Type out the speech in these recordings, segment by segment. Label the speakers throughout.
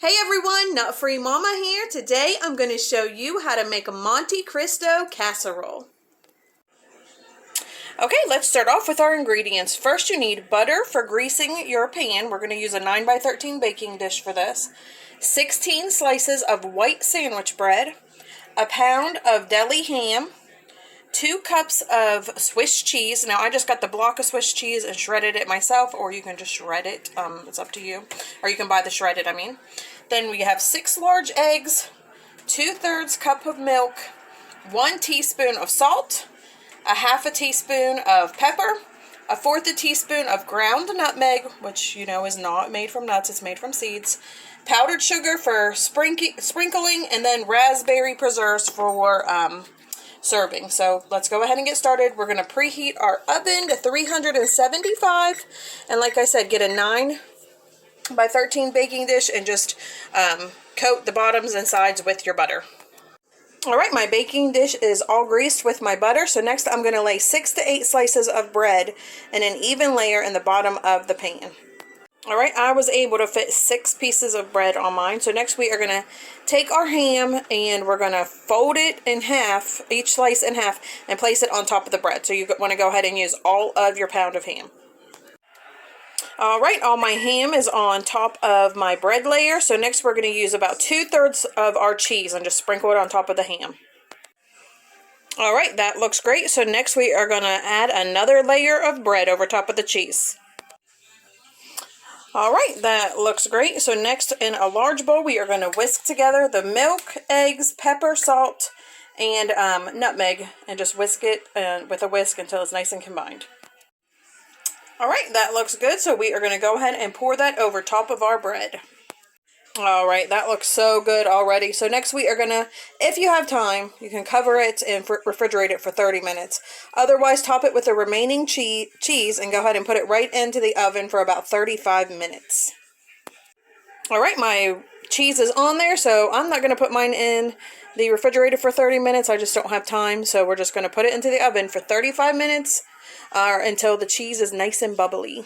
Speaker 1: Hey everyone, Nut Free Mama here. Today I'm going to show you how to make a Monte Cristo casserole. Okay, let's start off with our ingredients. First you need butter for greasing your pan. We're going to use a 9x13 baking dish for this. 16 slices of white sandwich bread. A pound of deli ham. 2 cups of Swiss cheese. Now I just got the block of Swiss cheese and shredded it myself, or you can just shred it. It's up to you. Or you can buy the shredded, I mean. Then we have 6 large eggs, 2/3 cup of milk, 1 teaspoon of salt, a 1/2 teaspoon of pepper, 1/4 teaspoon of ground nutmeg, which you know is not made from nuts, it's made from seeds, powdered sugar for sprinkling, and then raspberry preserves for serving. So let's go ahead and get started. We're going to preheat our oven to 375, and like I said, get a 9x13 baking dish and just coat the bottoms and sides with your butter. Alright, my baking dish is all greased with my butter, so next I'm going to lay 6 to 8 slices of bread in an even layer in the bottom of the pan. Alright, I was able to fit 6 pieces of bread on mine. So next we are going to take our ham and we're going to fold it in half, each slice in half, and place it on top of the bread. So you want to go ahead and use all of your pound of ham. Alright, all my ham is on top of my bread layer. So next we're going to use about 2/3 of our cheese and just sprinkle it on top of the ham. Alright, that looks great. So next we are going to add another layer of bread over top of the cheese. Alright, that looks great. So next in a large bowl we are going to whisk together the milk, eggs, pepper, salt, and nutmeg, and just whisk it with a whisk until it's nice and combined. Alright, that looks good. So we are going to go ahead and pour that over top of our bread. Alright, that looks so good already. So next we are going to, if you have time, you can cover it and refrigerate it for 30 minutes. Otherwise, top it with the remaining cheese and go ahead and put it right into the oven for about 35 minutes. Alright, my cheese is on there, so I'm not going to put mine in the refrigerator for 30 minutes. I just don't have time, so we're just going to put it into the oven for 35 minutes until the cheese is nice and bubbly.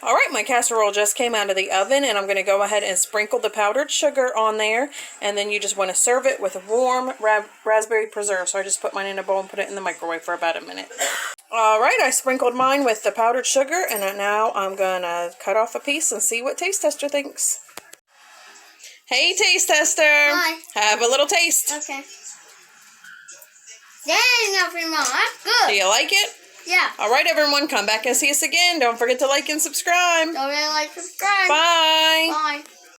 Speaker 1: Alright, my casserole just came out of the oven, and I'm going to go ahead and sprinkle the powdered sugar on there, and then you just want to serve it with a warm raspberry preserve. So I just put mine in a bowl and put it in the microwave for about a minute. Alright, I sprinkled mine with the powdered sugar, and now I'm going to cut off a piece and see what Taste Tester thinks. Hey, Taste Tester!
Speaker 2: Hi.
Speaker 1: Have a little taste.
Speaker 2: Okay. Dang, Nut-Free Mama, that's good.
Speaker 1: Do you like it?
Speaker 2: Yeah.
Speaker 1: Alright, everyone, come back and see us again. Don't forget to like and subscribe.
Speaker 2: Don't forget to like, subscribe.
Speaker 1: Bye.